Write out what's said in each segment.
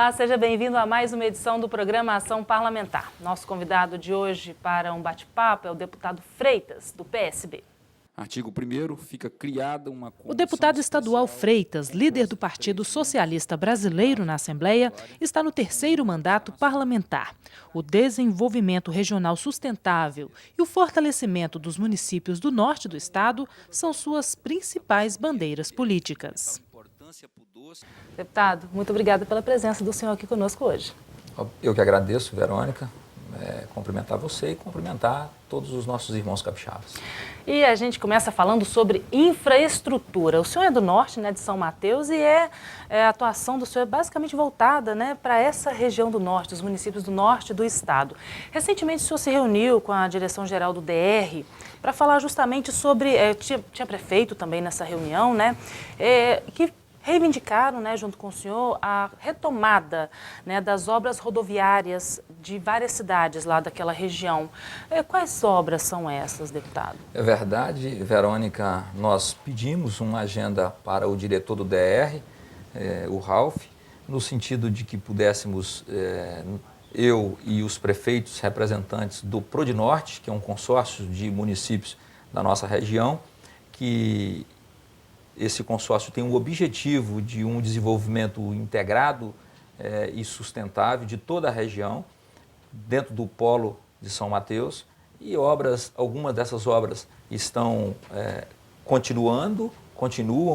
Olá, seja bem-vindo a mais uma edição do programa Ação Parlamentar. Nosso convidado de hoje para um bate-papo é o deputado Freitas, do PSB. Artigo 1º, fica criada uma comissão. O deputado estadual Freitas, líder do Partido Socialista Brasileiro na Assembleia, está no terceiro mandato parlamentar. O desenvolvimento regional sustentável e o fortalecimento dos municípios do norte do estado são suas principais bandeiras políticas. Deputado, muito obrigada pela presença do senhor aqui conosco hoje. Eu que agradeço, Verônica, cumprimentar você e cumprimentar todos os nossos irmãos capixabas. E a gente começa falando sobre infraestrutura. O senhor é do norte, né, de São Mateus, e a atuação do senhor é basicamente voltada, né, para essa região do norte, os municípios do norte do estado. Recentemente o senhor se reuniu com a direção-geral do DR para falar justamente sobre, tinha prefeito também nessa reunião, né, que reivindicaram, né, junto com o senhor, a retomada, né, das obras rodoviárias de várias cidades lá daquela região. Quais obras são essas, deputado? É verdade, Verônica, nós pedimos uma agenda para o diretor do DR, o Ralph, no sentido de que pudéssemos, eu e os prefeitos representantes do Prodinorte, que é um consórcio de municípios da nossa região, que esse consórcio tem o objetivo de um desenvolvimento integrado e sustentável de toda a região, dentro do polo de São Mateus, e algumas dessas obras estão continuam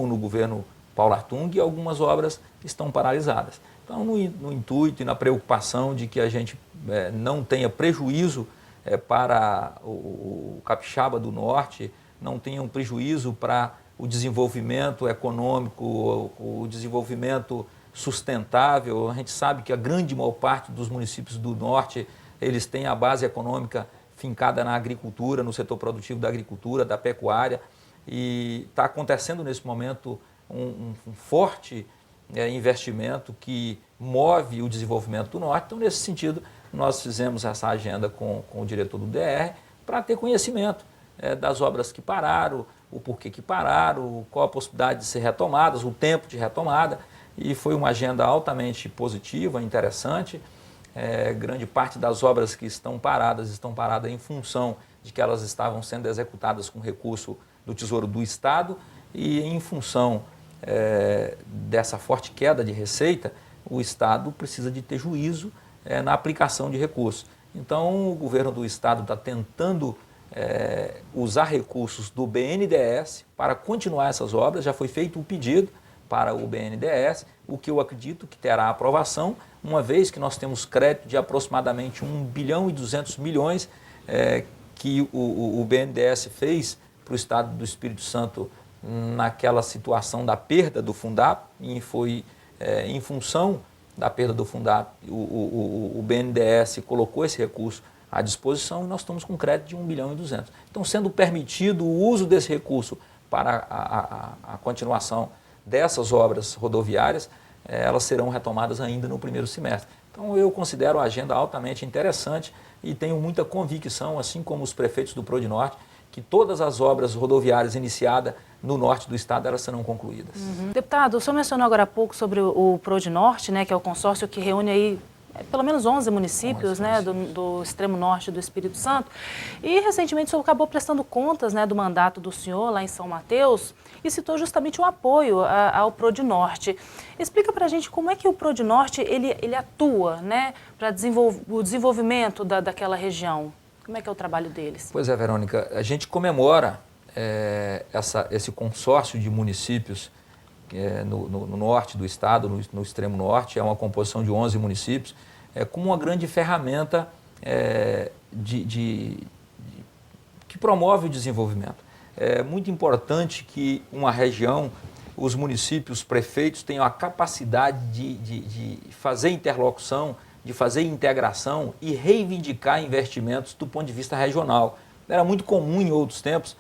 no governo Paulo Artung, e algumas obras estão paralisadas. Então, no intuito e na preocupação de que a gente não tenha prejuízo para o capixaba do norte, não tenha um prejuízo para o desenvolvimento econômico, o desenvolvimento sustentável. A gente sabe que a grande maior parte dos municípios do norte, eles têm a base econômica fincada na agricultura, no setor produtivo da agricultura, da pecuária, e está acontecendo nesse momento um forte investimento que move o desenvolvimento do norte. Então, nesse sentido, nós fizemos essa agenda com o diretor do DR para ter conhecimento das obras que pararam, o porquê que pararam, qual a possibilidade de ser retomadas, o tempo de retomada, e foi uma agenda altamente positiva, interessante. Grande parte das obras que estão paradas em função de que elas estavam sendo executadas com recurso do Tesouro do Estado, e em função dessa forte queda de receita, o Estado precisa de ter juízo na aplicação de recursos. Então, o governo do Estado está tentando usar recursos do BNDES para continuar essas obras. Já foi feito um pedido para o BNDES, o que eu acredito que terá aprovação, uma vez que nós temos crédito de aproximadamente 1 bilhão e 200 milhões que o BNDES fez para o Estado do Espírito Santo naquela situação da perda do Fundap, e foi em função da perda do Fundap, o BNDES colocou esse recurso à disposição, e nós estamos com crédito de 1 bilhão e 200. Então, sendo permitido o uso desse recurso para a continuação dessas obras rodoviárias, elas serão retomadas ainda no primeiro semestre. Então, eu considero a agenda altamente interessante e tenho muita convicção, assim como os prefeitos do Prodinorte, que todas as obras rodoviárias iniciadas no norte do estado, elas serão concluídas. Deputado, o senhor mencionou agora há pouco sobre o Prodinorte, né, que é o consórcio que reúne aí pelo menos 11 municípios, né, do extremo norte do Espírito Santo. E recentemente o senhor acabou prestando contas, né, do mandato do senhor lá em São Mateus e citou justamente o apoio ao Prodinorte. Explica para a gente como é que o Prodinorte ele atua, né, para o desenvolvimento daquela região. Como é que é o trabalho deles? Pois é, Verônica, a gente comemora esse consórcio de municípios no norte do estado, no extremo norte, é uma composição de 11 municípios, como uma grande ferramenta que promove o desenvolvimento. É muito importante que uma região, os municípios, os prefeitos tenham a capacidade de fazer interlocução, de fazer integração e reivindicar investimentos do ponto de vista regional. Era muito comum em outros tempos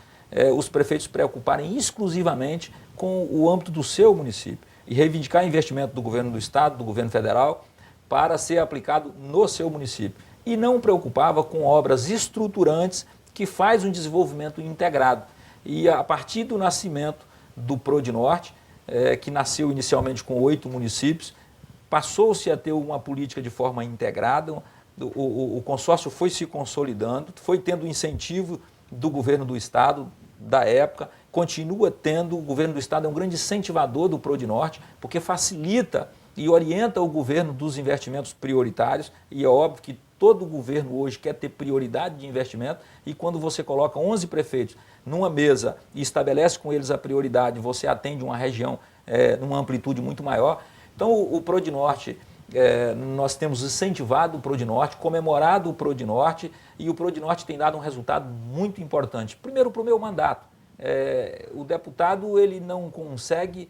os prefeitos se preocuparem exclusivamente com o âmbito do seu município e reivindicar investimento do governo do estado, do governo federal, para ser aplicado no seu município. E não preocupava com obras estruturantes que faz um desenvolvimento integrado. E a partir do nascimento do Prodinorte, que nasceu inicialmente com 8 municípios, passou-se a ter uma política de forma integrada, o consórcio foi se consolidando, foi tendo incentivo do governo do Estado da época, continua tendo, o governo do Estado é um grande incentivador do Prodnorte, porque facilita e orienta o governo dos investimentos prioritários, e é óbvio que todo governo hoje quer ter prioridade de investimento, e quando você coloca 11 prefeitos numa mesa e estabelece com eles a prioridade, você atende uma região numa amplitude muito maior. Então o Prodnorte, nós temos incentivado o Prodnorte, comemorado o Prodnorte, e o Prodnorte tem dado um resultado muito importante. Primeiro, para o meu mandato, o deputado ele não consegue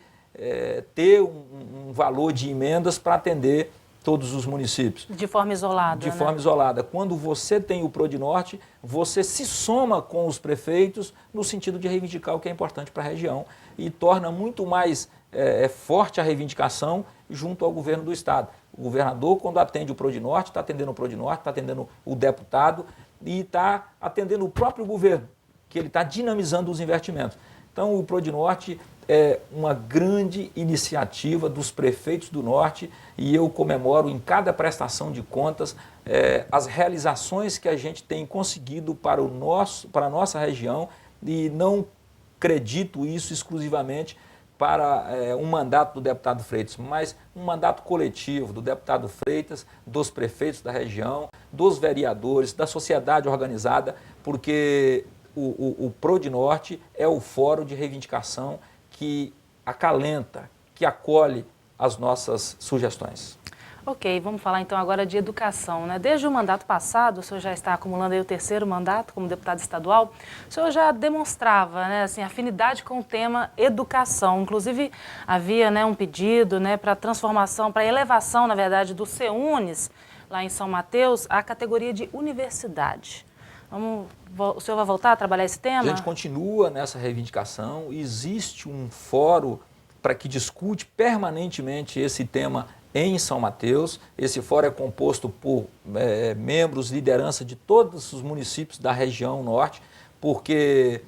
ter um valor de emendas para atender todos os municípios. De forma isolada. De forma isolada. Quando você tem o Prodnorte, você se soma com os prefeitos no sentido de reivindicar o que é importante para a região e torna muito mais forte a reivindicação junto ao governo do Estado. O governador, quando atende o Prodnorte, está atendendo o Prodnorte, está atendendo o deputado e está atendendo o próprio governo, que ele está dinamizando os investimentos. Então, o Prodnorte é uma grande iniciativa dos prefeitos do Norte e eu comemoro em cada prestação de contas as realizações que a gente tem conseguido para a nossa região, e não acredito isso exclusivamente para um mandato do deputado Freitas, mas um mandato coletivo do deputado Freitas, dos prefeitos da região, dos vereadores, da sociedade organizada, porque o Prodnorte é o fórum de reivindicação que acalenta, que acolhe as nossas sugestões. Ok, vamos falar então agora de educação, né? Desde o mandato passado, o senhor já está acumulando aí o 3º mandato como deputado estadual, o senhor já demonstrava, né, assim, afinidade com o tema educação. Inclusive, havia, né, um pedido, né, para transformação, para elevação, na verdade, do CEUNES, lá em São Mateus, à categoria de universidade. O senhor vai voltar a trabalhar esse tema? A gente continua nessa reivindicação, existe um fórum para que discute permanentemente esse tema em São Mateus. Esse fórum é composto por membros, liderança de todos os municípios da região norte, porque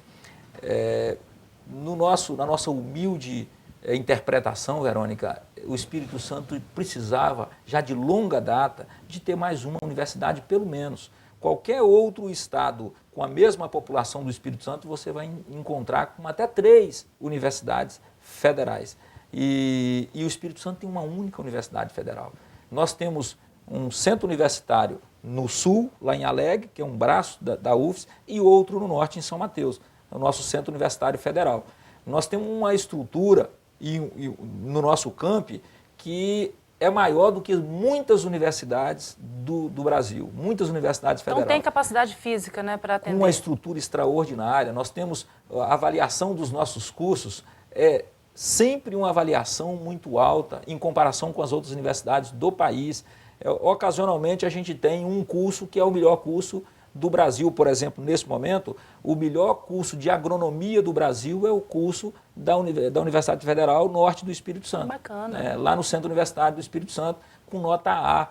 na nossa humilde interpretação, Verônica, o Espírito Santo precisava, já de longa data, de ter mais uma universidade, pelo menos. Qualquer outro estado com a mesma população do Espírito Santo, você vai encontrar com até 3 universidades federais. E o Espírito Santo tem uma única universidade federal. Nós temos um centro universitário no sul, lá em Alegre, que é um braço da UFES, e outro no norte, em São Mateus, o nosso centro universitário federal. Nós temos uma estrutura no nosso campi que é maior do que muitas universidades do Brasil, muitas universidades federais. Então tem capacidade física, né, para atender. Uma estrutura extraordinária. Nós temos a avaliação dos nossos cursos, sempre uma avaliação muito alta em comparação com as outras universidades do país. Ocasionalmente a gente tem um curso que é o melhor curso do Brasil, por exemplo, nesse momento, o melhor curso de agronomia do Brasil é o curso da Universidade Federal Norte do Espírito Santo. Bacana. Lá no Centro Universitário do Espírito Santo, com nota A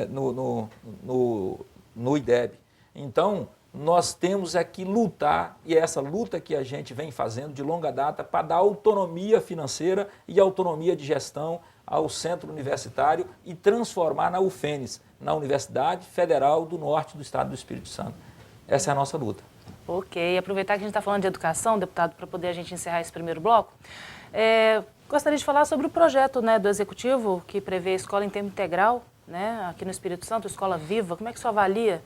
no IDEB. Então, nós temos que lutar, e é essa luta que a gente vem fazendo de longa data para dar autonomia financeira e autonomia de gestão ao centro universitário e transformar na UFENES, na Universidade Federal do Norte do Estado do Espírito Santo. Essa é a nossa luta. Ok, aproveitar que a gente está falando de educação, deputado, para poder a gente encerrar esse primeiro bloco, gostaria de falar sobre o projeto, né, do Executivo que prevê a escola em tempo integral, né, aqui no Espírito Santo, Escola Viva. Como é que o senhor avalia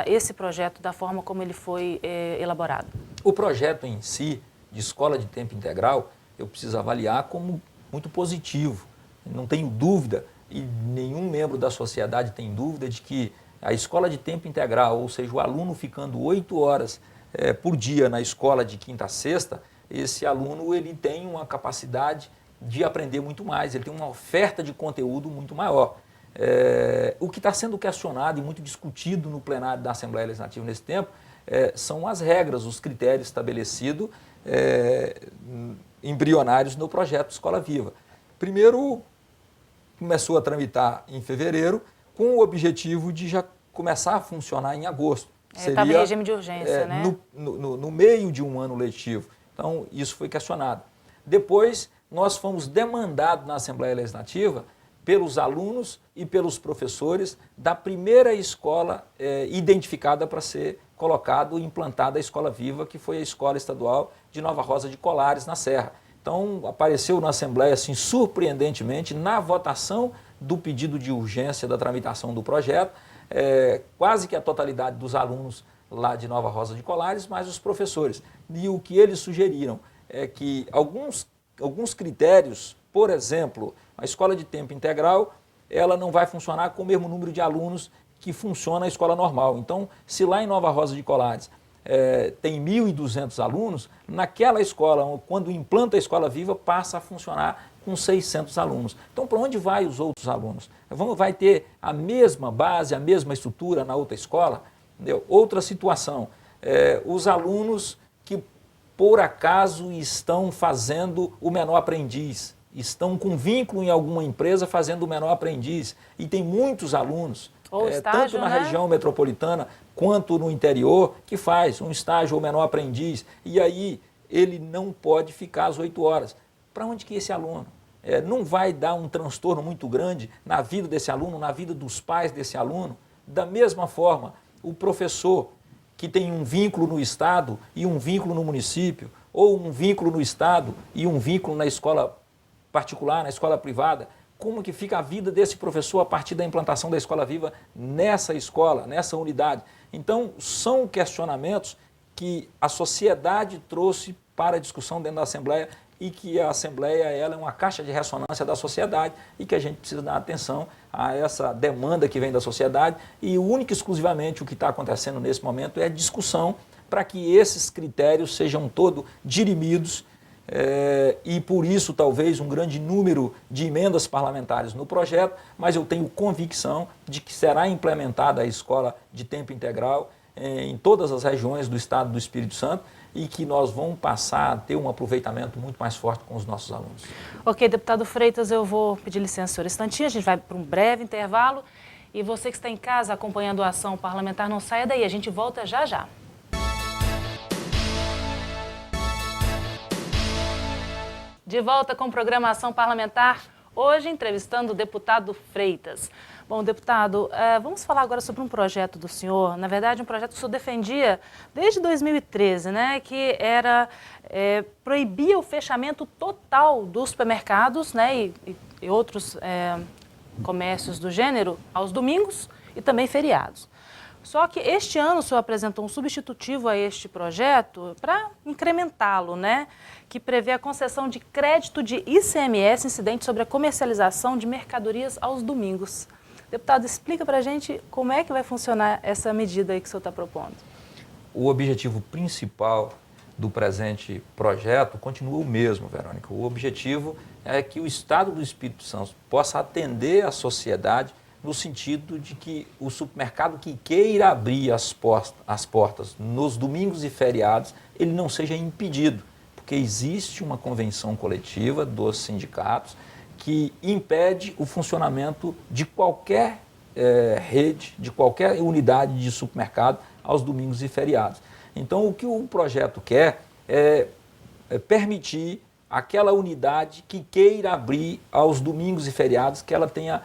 esse projeto da forma como ele foi elaborado? O projeto em si, de escola de tempo integral, eu preciso avaliar como muito positivo. Não tenho dúvida, e nenhum membro da sociedade tem dúvida, de que a escola de tempo integral, ou seja, o aluno ficando 8 horas por dia na escola de quinta a sexta, esse aluno ele tem uma capacidade de aprender muito mais, ele tem uma oferta de conteúdo muito maior. O que está sendo questionado e muito discutido no plenário da Assembleia Legislativa nesse tempo são as regras, os critérios estabelecidos embrionários no projeto Escola Viva. Primeiro, começou a tramitar em fevereiro, com o objetivo de já começar a funcionar em agosto. Estava em regime de urgência, né? No meio de um ano letivo. Então, isso foi questionado. Depois, nós fomos demandados na Assembleia Legislativa pelos alunos e pelos professores da primeira escola identificada para ser colocado e implantada a Escola Viva, que foi a Escola Estadual de Nova Rosa de Colares, na Serra. Então, apareceu na Assembleia, assim, surpreendentemente, na votação do pedido de urgência da tramitação do projeto, quase que a totalidade dos alunos lá de Nova Rosa de Colares, mas os professores. E o que eles sugeriram é que alguns critérios, por exemplo, a escola de tempo integral, ela não vai funcionar com o mesmo número de alunos que funciona a escola normal. Então, se lá em Nova Rosa de Colares tem 1.200 alunos, naquela escola, quando implanta a Escola Viva, passa a funcionar com 600 alunos. Então, para onde vai os outros alunos? Vai ter a mesma base, a mesma estrutura na outra escola? Entendeu? Outra situação, os alunos que, por acaso, estão fazendo o menor aprendiz, estão com vínculo em alguma empresa fazendo o menor aprendiz, e tem muitos alunos, estágio, tanto na né? região metropolitana quanto no interior, que faz um estágio ou menor aprendiz, e aí ele não pode ficar às 8 horas. Para onde que esse aluno? Não vai dar um transtorno muito grande na vida desse aluno, na vida dos pais desse aluno? Da mesma forma, o professor que tem um vínculo no Estado e um vínculo no município, ou um vínculo no Estado e um vínculo na escola particular, na escola privada, como que fica a vida desse professor a partir da implantação da Escola Viva nessa escola, nessa unidade? Então, são questionamentos que a sociedade trouxe para a discussão dentro da Assembleia, e que a Assembleia ela é uma caixa de ressonância da sociedade, e que a gente precisa dar atenção a essa demanda que vem da sociedade, e única e exclusivamente o que está acontecendo nesse momento é discussão para que esses critérios sejam todos dirimidos, e por isso talvez um grande número de emendas parlamentares no projeto, mas eu tenho convicção de que será implementada a escola de tempo integral em todas as regiões do estado do Espírito Santo, e que nós vamos passar a ter um aproveitamento muito mais forte com os nossos alunos. Ok, deputado Freitas, eu vou pedir licença, senhor instantinho, a gente vai para um breve intervalo, e você que está em casa acompanhando a ação parlamentar, não saia daí, a gente volta já já. De volta com programação parlamentar, hoje entrevistando o deputado Freitas. Bom, deputado, vamos falar agora sobre um projeto do senhor, na verdade um projeto que o senhor defendia desde 2013, né, que era proibia o fechamento total dos supermercados, né, e outros comércios do gênero aos domingos e também feriados. Só que este ano o senhor apresentou um substitutivo a este projeto para incrementá-lo, né? Que prevê a concessão de crédito de ICMS incidente sobre a comercialização de mercadorias aos domingos. Deputado, explica para a gente como é que vai funcionar essa medida aí que o senhor está propondo. O objetivo principal do presente projeto continua o mesmo, Verônica. O objetivo é que o Estado do Espírito Santo possa atender a sociedade no sentido de que o supermercado que queira abrir as portas nos domingos e feriados, ele não seja impedido, porque existe uma convenção coletiva dos sindicatos que impede o funcionamento de qualquer rede, de qualquer unidade de supermercado aos domingos e feriados. Então, o que o projeto quer é permitir aquela unidade que queira abrir aos domingos e feriados, que ela tenha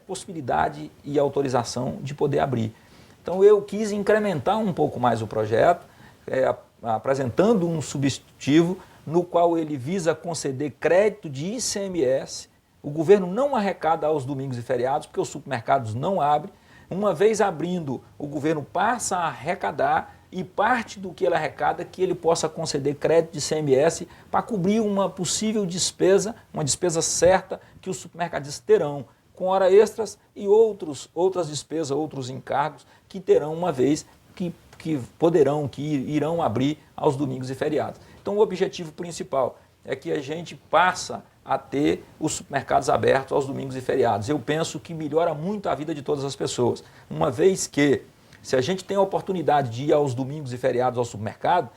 possibilidade e autorização de poder abrir. Então eu quis incrementar um pouco mais o projeto, apresentando um substitutivo no qual ele visa conceder crédito de ICMS. O governo não arrecada aos domingos e feriados, porque os supermercados não abrem. Uma vez abrindo, o governo passa a arrecadar, e parte do que ele arrecada que ele possa conceder crédito de ICMS para cobrir uma possível despesa, uma despesa certa que os supermercadistas terão, com hora extras e outras despesas, outros encargos que terão uma vez que irão abrir aos domingos e feriados. Então o objetivo principal é que a gente passa a ter os supermercados abertos aos domingos e feriados. Eu penso que melhora muito a vida de todas as pessoas, uma vez que se a gente tem a oportunidade de ir aos domingos e feriados ao supermercado,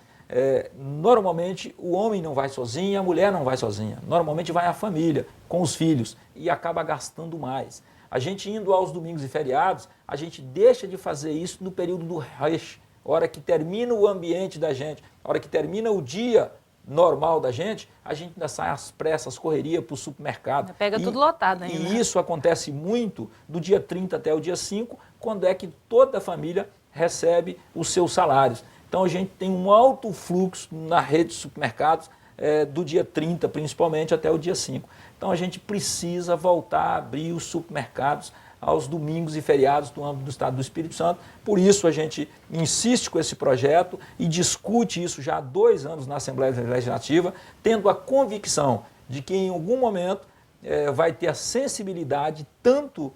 normalmente o homem não vai sozinho, a mulher não vai sozinha. Normalmente vai a família, com os filhos, e acaba gastando mais. A gente indo aos domingos e feriados, a gente deixa de fazer isso no período do rush, hora que termina o ambiente da gente, hora que termina o dia normal da gente, a gente ainda sai às pressas, correria para o supermercado. Pega tudo lotado ainda. E isso acontece muito do dia 30 até o dia 5, quando é que toda a família recebe os seus salários. Então a gente tem um alto fluxo na rede de supermercados do dia 30, principalmente, até o dia 5. Então a gente precisa voltar a abrir os supermercados aos domingos e feriados do âmbito do Estado do Espírito Santo. Por isso a gente insiste com esse projeto e discute isso já há 2 anos na Assembleia Legislativa, tendo a convicção de que em algum momento vai ter a sensibilidade tanto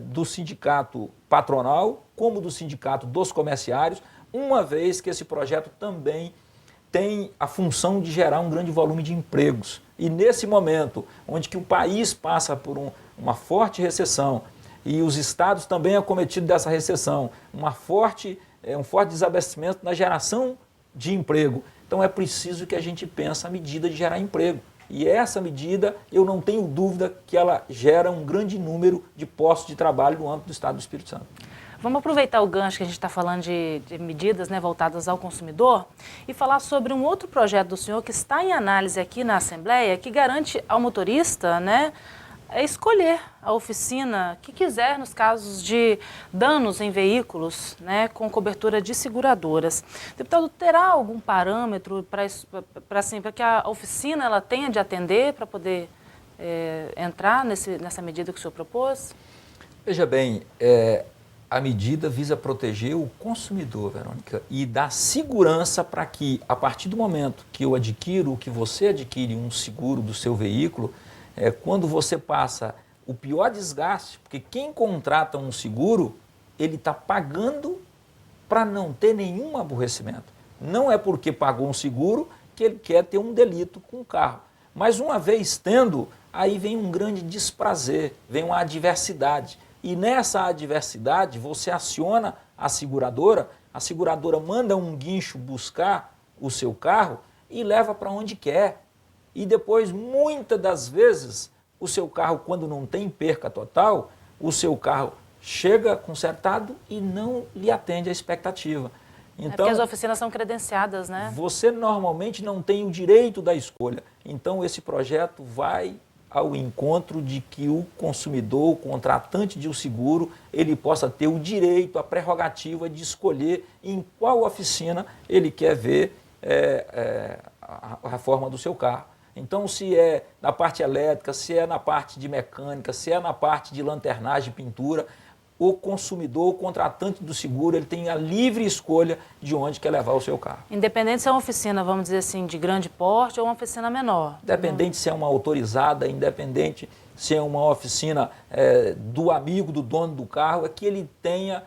do sindicato patronal como do sindicato dos comerciários, uma vez que esse projeto também tem a função de gerar um grande volume de empregos. E nesse momento, onde que o país passa por uma forte recessão, e os estados também acometidos dessa recessão, um forte desabastecimento na geração de emprego. Então é preciso que a gente pense a medida de gerar emprego. E essa medida, eu não tenho dúvida que ela gera um grande número de postos de trabalho no âmbito do Estado do Espírito Santo. Vamos aproveitar o gancho que a gente está falando de medidas, né, voltadas ao consumidor e falar sobre um outro projeto do senhor que está em análise aqui na Assembleia, que garante ao motorista, né, escolher a oficina que quiser nos casos de danos em veículos, né, com cobertura de seguradoras. Deputado, terá algum parâmetro para que a oficina ela tenha de atender para poder entrar nessa medida que o senhor propôs? Veja bem, a medida visa proteger o consumidor, Verônica, e dar segurança para que, a partir do momento que eu adquiro, que você adquire um seguro do seu veículo, quando você passa o pior desgaste, porque quem contrata um seguro, ele está pagando para não ter nenhum aborrecimento. Não é porque pagou um seguro que ele quer ter um delito com o carro. Mas uma vez tendo, aí vem um grande desprazer, vem uma adversidade. E nessa adversidade você aciona a seguradora manda um guincho buscar o seu carro e leva para onde quer. E depois, muitas das vezes, o seu carro, quando não tem perca total, o seu carro chega consertado e não lhe atende à expectativa. Então, porque as oficinas são credenciadas, né? Você normalmente não tem o direito da escolha. Então, esse projeto vai ao encontro de que o consumidor, o contratante de um seguro, ele possa ter o direito, a prerrogativa de escolher em qual oficina ele quer ver a reforma do seu carro. Então, se é na parte elétrica, se é na parte de mecânica, se é na parte de lanternagem e pintura, o consumidor, o contratante do seguro, ele tem a livre escolha de onde quer levar o seu carro. Independente se é uma oficina, vamos dizer assim, de grande porte ou uma oficina menor. Independente se é uma autorizada, independente se é uma oficina do amigo, do dono do carro, é que ele tenha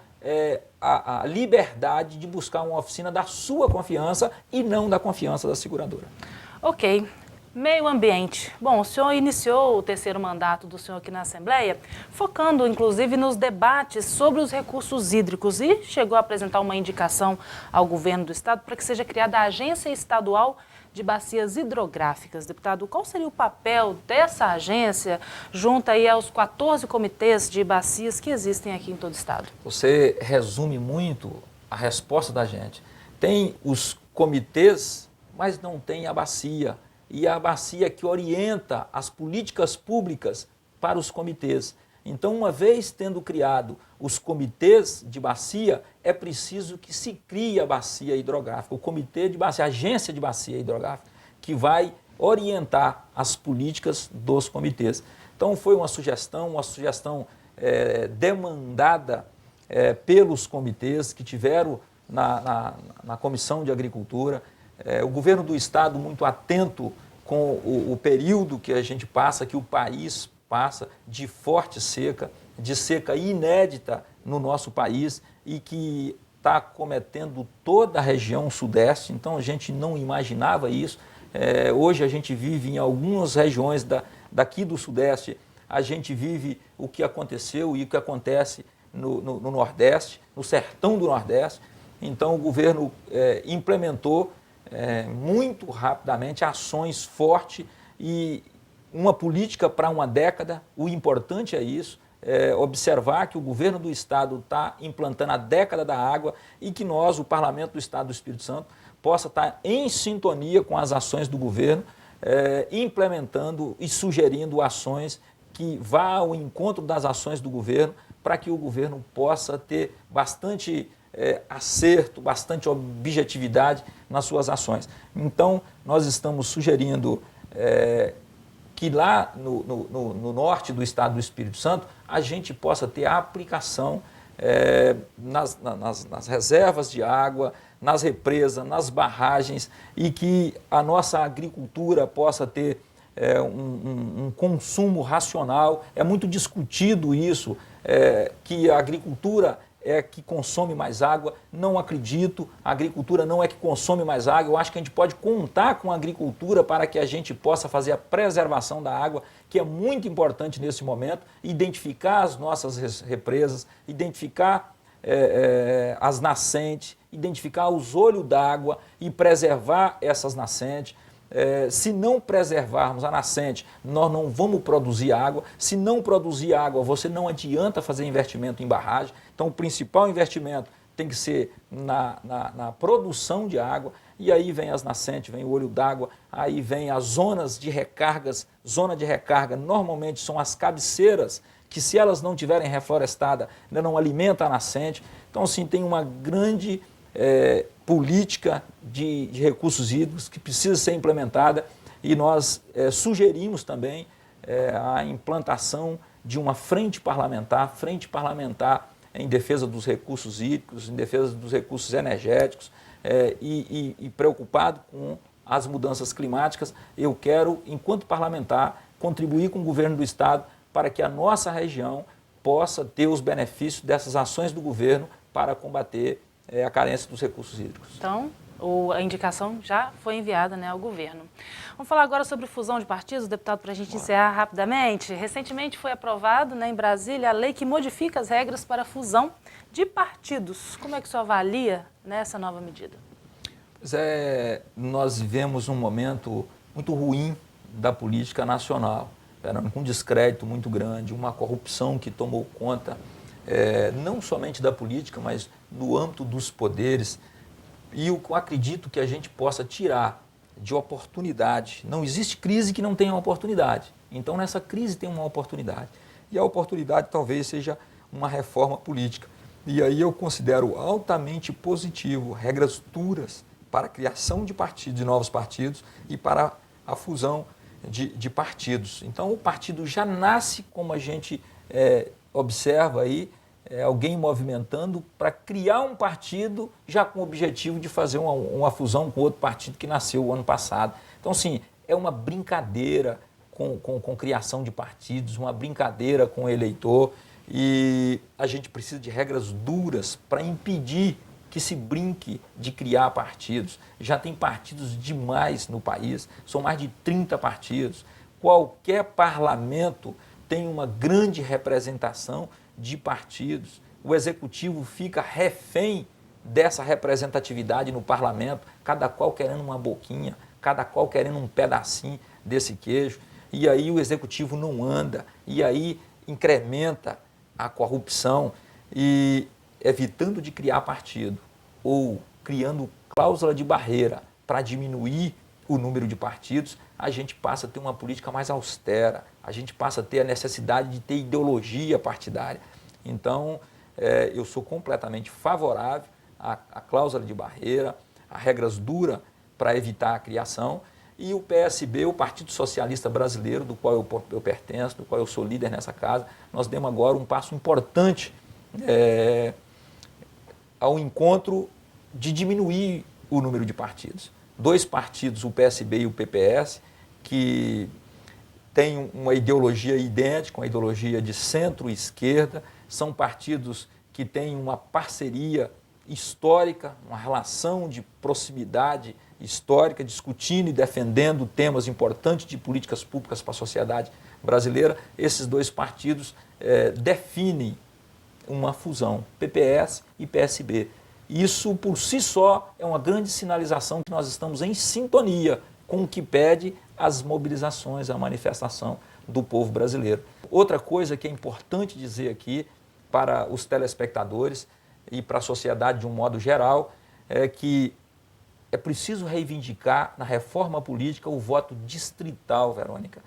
a liberdade de buscar uma oficina da sua confiança e não da confiança da seguradora. Ok. Meio ambiente. Bom, o senhor iniciou o 3º mandato do senhor aqui na Assembleia, focando inclusive nos debates sobre os recursos hídricos e chegou a apresentar uma indicação ao governo do estado para que seja criada a Agência Estadual de Bacias Hidrográficas. Deputado, qual seria o papel dessa agência junto aí aos 14 comitês de bacias que existem aqui em todo o estado? Você resume muito a resposta da gente. Tem os comitês, mas não tem a bacia. E a bacia que orienta as políticas públicas para os comitês. Então, uma vez tendo criado os comitês de bacia, é preciso que se crie a bacia hidrográfica, o comitê de bacia, a agência de bacia hidrográfica, que vai orientar as políticas dos comitês. Então, foi uma sugestão demandada pelos comitês que tiveram na Comissão de Agricultura. O governo do estado muito atento com o período que a gente passa, que o país passa de forte seca, de seca inédita no nosso país e que está acometendo toda a região sudeste. Então a gente não imaginava isso. Hoje a gente vive em algumas regiões daqui do sudeste, a gente vive o que aconteceu e o que acontece no Nordeste, no sertão do Nordeste. Então o governo implementou muito rapidamente ações fortes e uma política para uma década. O importante é isso, observar que o governo do estado está implantando a década da água e que nós, o Parlamento do Estado do Espírito Santo, possa estar em sintonia com as ações do governo, implementando e sugerindo ações que vá ao encontro das ações do governo, para que o governo possa ter bastante acerto, bastante objetividade nas suas ações. Então, nós estamos sugerindo que lá no norte do estado do Espírito Santo, a gente possa ter a aplicação nas reservas de água, nas represas, nas barragens, e que a nossa agricultura possa ter um consumo racional. É muito discutido isso, que a agricultura é que consome mais água. Não acredito, a agricultura não é que consome mais água. Eu acho que a gente pode contar com a agricultura para que a gente possa fazer a preservação da água, que é muito importante nesse momento, identificar as nossas represas, identificar as nascentes, identificar os olhos d'água e preservar essas nascentes. Se não preservarmos a nascente, nós não vamos produzir água. Se não produzir água, você não adianta fazer investimento em barragem. Então, o principal investimento tem que ser na produção de água. E aí vem as nascentes, vem o olho d'água, aí vem as zonas de recargas. Zona de recarga normalmente são as cabeceiras, que se elas não tiverem reflorestada, ainda não alimenta a nascente. Então, assim, tem uma grande política de recursos hídricos que precisa ser implementada, e nós sugerimos também a implantação de uma frente parlamentar em defesa dos recursos hídricos, em defesa dos recursos energéticos, e preocupado com as mudanças climáticas. Eu quero, enquanto parlamentar, contribuir com o governo do estado para que a nossa região possa ter os benefícios dessas ações do governo para combater a carência dos recursos hídricos. Então, a indicação já foi enviada, né, ao governo. Vamos falar agora sobre fusão de partidos, deputado, para a gente encerrar rapidamente. Recentemente foi aprovado, né, em Brasília, a lei que modifica as regras para a fusão de partidos. Como é que o senhor avalia, né, essa nova medida? Pois nós vivemos um momento muito ruim da política nacional, com um descrédito muito grande, uma corrupção que tomou conta não somente da política, mas no âmbito dos poderes. E eu acredito que a gente possa tirar de oportunidade. Não existe crise que não tenha uma oportunidade. Então, nessa crise tem uma oportunidade. E a oportunidade talvez seja uma reforma política. E aí eu considero altamente positivo regras duras para a criação de partidos, de novos partidos, e para a fusão de partidos. Então, o partido já nasce, como a gente observa aí, alguém movimentando para criar um partido já com o objetivo de fazer uma fusão com outro partido que nasceu o ano passado. Então, sim, é uma brincadeira com criação de partidos, uma brincadeira com o eleitor, e a gente precisa de regras duras para impedir que se brinque de criar partidos. Já tem partidos demais no país, são mais de 30 partidos. Qualquer parlamento tem uma grande representação de partidos. O executivo fica refém dessa representatividade no parlamento, cada qual querendo uma boquinha, cada qual querendo um pedacinho desse queijo, e aí o executivo não anda, e aí incrementa a corrupção, e evitando de criar partido ou criando cláusula de barreira para diminuir o número de partidos, a gente passa a ter uma política mais austera, a gente passa a ter a necessidade de ter ideologia partidária. Então, eu sou completamente favorável à cláusula de barreira, a regras duras para evitar a criação, e o PSB, o Partido Socialista Brasileiro, do qual eu pertenço, do qual eu sou líder nessa casa, nós demos agora um passo importante ao encontro de diminuir o número de partidos. 2 partidos, o PSB e o PPS, que têm uma ideologia idêntica, uma ideologia de centro-esquerda, são partidos que têm uma parceria histórica, uma relação de proximidade histórica, discutindo e defendendo temas importantes de políticas públicas para a sociedade brasileira. Esses 2 partidos definem uma fusão, PPS e PSB. Isso, por si só, é uma grande sinalização que nós estamos em sintonia com o que pede as mobilizações, a manifestação do povo brasileiro. Outra coisa que é importante dizer aqui para os telespectadores e para a sociedade de um modo geral é que é preciso reivindicar na reforma política o voto distrital, Verônica.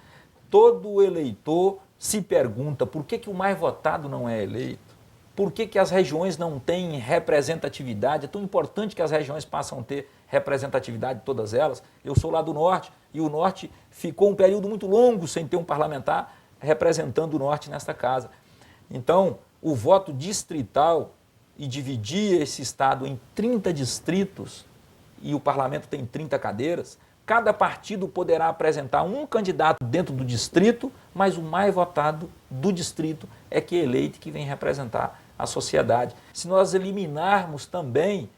Todo eleitor se pergunta por que o mais votado não é eleito, por que as regiões não têm representatividade. É tão importante que as regiões passem a ter representatividade, todas elas. Eu sou lá do Norte e o Norte ficou um período muito longo sem ter um parlamentar representando o Norte nesta casa. Então, o voto distrital e dividir esse estado em 30 distritos, e o parlamento tem 30 cadeiras, cada partido poderá apresentar um candidato dentro do distrito, mas o mais votado do distrito é que é eleito, que vem representar a sociedade. Se nós eliminarmos também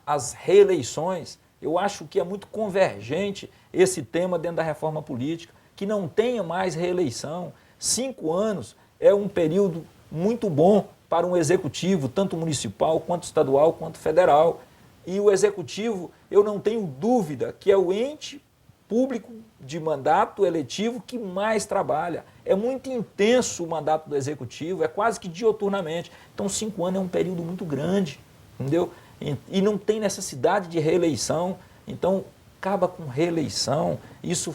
as reeleições, eu acho que é muito convergente esse tema dentro da reforma política, que não tenha mais reeleição. 5 anos é um período muito bom para um executivo, tanto municipal, quanto estadual, quanto federal. E o executivo, eu não tenho dúvida que é o ente público de mandato eletivo que mais trabalha. É muito intenso o mandato do executivo, é quase que dioturnamente. Então 5 anos é um período muito grande, entendeu? E não tem necessidade de reeleição. Então acaba com reeleição, isso